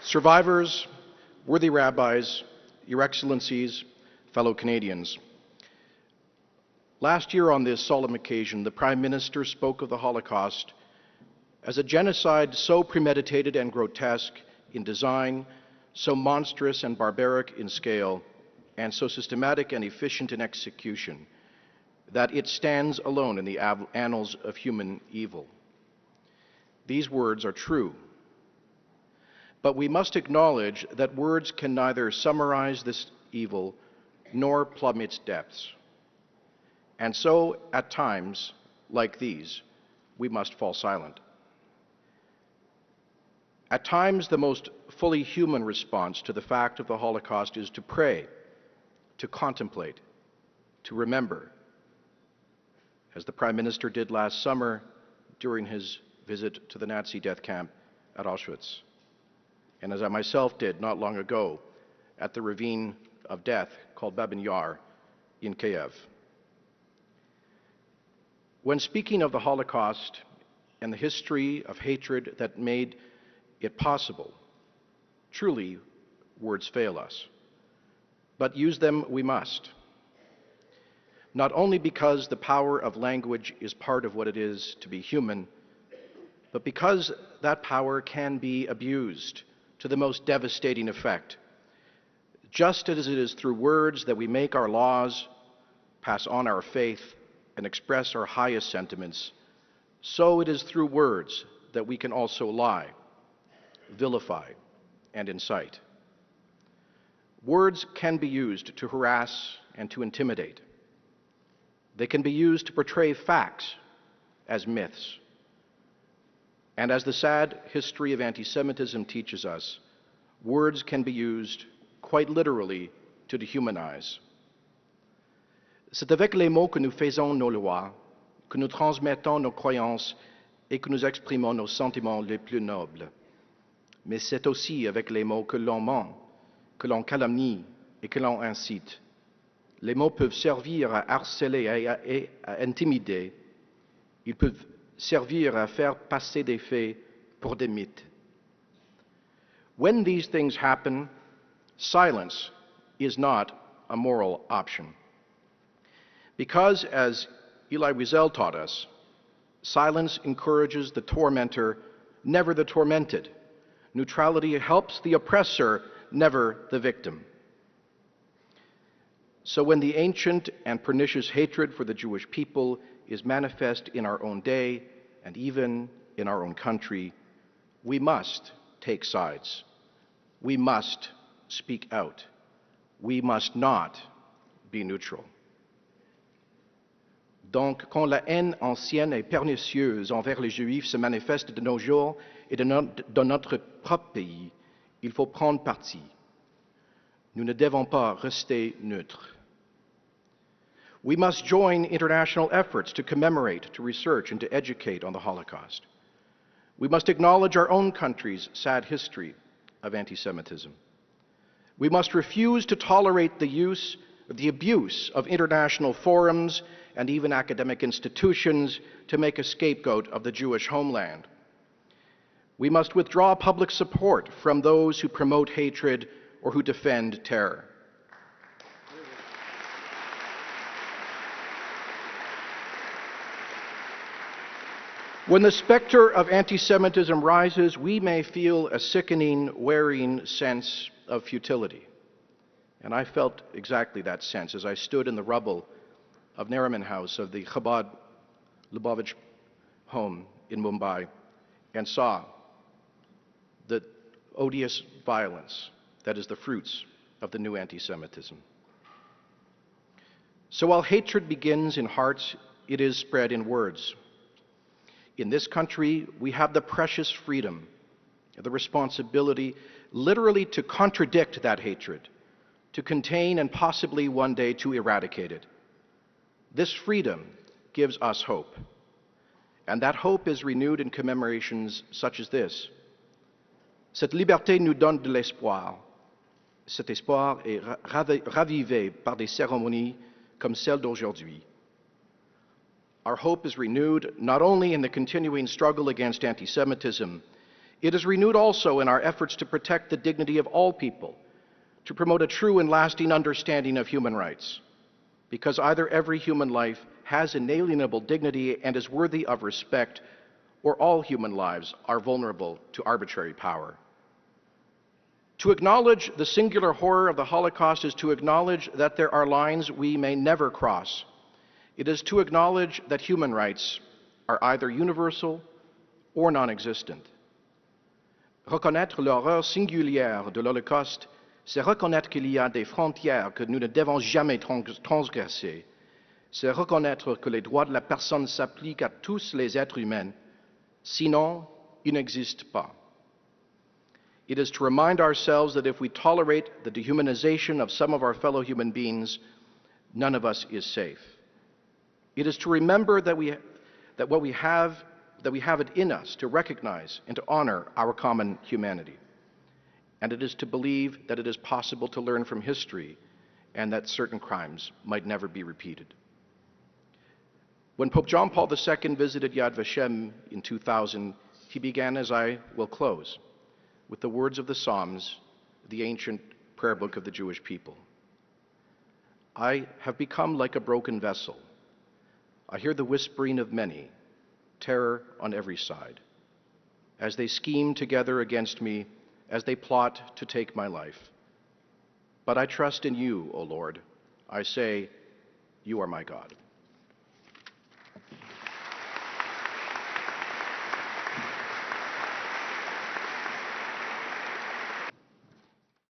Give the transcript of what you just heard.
Survivors, worthy rabbis, Your Excellencies, fellow Canadians, last year on this solemn occasion, the Prime Minister spoke of the Holocaust as a genocide so premeditated and grotesque in design, so monstrous and barbaric in scale, and so systematic and efficient in execution, that it stands alone in the annals of human evil. These words are true. But we must acknowledge that words can neither summarize this evil nor plumb its depths. And so, at times like these, we must fall silent. At times, the most fully human response to the fact of the Holocaust is to pray, to contemplate, to remember, as the Prime Minister did last summer during his visit to the Nazi death camp at Auschwitz, and as I myself did not long ago at the ravine of death called Babin Yar in Kiev. When speaking of the Holocaust and the history of hatred that made it possible, truly words fail us, but use them we must. Not only because the power of language is part of what it is to be human, but because that power can be abused to the most devastating effect. Just as it is through words that we make our laws, pass on our faith, and express our highest sentiments, so it is through words that we can also lie, vilify, and incite. Words can be used to harass and to intimidate. They can be used to portray facts as myths. And as the sad history of anti-Semitism teaches us, words can be used quite literally to dehumanize. C'est avec les mots que nous faisons nos lois, que nous transmettons nos croyances et que nous exprimons nos sentiments les plus nobles. Mais c'est aussi avec les mots que l'on ment, que l'on calomnie et que l'on incite. Les mots peuvent servir à harceler et à intimider. Ils peuvent servir à faire passer des faits pour des mythes. When these things happen, silence is not a moral option. Because, as Elie Wiesel taught us, silence encourages the tormentor, never the tormented. Neutrality helps the oppressor, never the victim. So when the ancient and pernicious hatred for the Jewish people is manifest in our own day and even in our own country, we must take sides. We must speak out. We must not be neutral. Donc, quand la haine ancienne et pernicieuse envers les Juifs se manifeste de nos jours et dans notre propre pays, il faut prendre parti. Nous ne devons pas rester neutres. We must join international efforts to commemorate, to research, and to educate on the Holocaust. We must acknowledge our own country's sad history of anti-Semitism. We must refuse to tolerate the abuse of international forums and even academic institutions to make a scapegoat of the Jewish homeland. We must withdraw public support from those who promote hatred or who defend terror. When the specter of anti-Semitism rises, we may feel a sickening, wearing sense of futility. And I felt exactly that sense as I stood in the rubble of Nariman House of the Chabad Lubavitch home in Mumbai and saw the odious violence that is the fruits of the new anti-Semitism. So while hatred begins in hearts, it is spread in words. In this country, we have the precious freedom, the responsibility literally to contradict that hatred, to contain and possibly one day to eradicate it. This freedom gives us hope, and that hope is renewed in commemorations such as this. Cette liberté nous donne de l'espoir. Cet espoir est ravivé par des cérémonies comme celle d'aujourd'hui. Our hope is renewed not only in the continuing struggle against anti-Semitism, It is renewed also in our efforts to protect the dignity of all people, to promote a true and lasting understanding of human rights, because either every human life has inalienable dignity and is worthy of respect, or all human lives are vulnerable to arbitrary power. To acknowledge the singular horror of the Holocaust is to acknowledge that there are lines we may never cross. It is to acknowledge that human rights are either universal or non-existent. Reconnaître l'horreur singulière de l'Holocauste, c'est reconnaître qu'il y a des frontières que nous ne devons jamais transgresser. C'est reconnaître que les droits de la personne s'appliquent à tous les êtres humains, sinon, ils n'existent pas. It is to remind ourselves that if we tolerate the dehumanization of some of our fellow human beings, none of us is safe. It is to remember that we have it in us to recognize and to honor our common humanity. And it is to believe that it is possible to learn from history and that certain crimes might never be repeated. When Pope John Paul II visited Yad Vashem in 2000, he began as I will close, with the words of the Psalms, the ancient prayer book of the Jewish people. I have become like a broken vessel. I hear the whispering of many, terror on every side, as they scheme together against me, as they plot to take my life. But I trust in you, O Lord. I say, you are my God.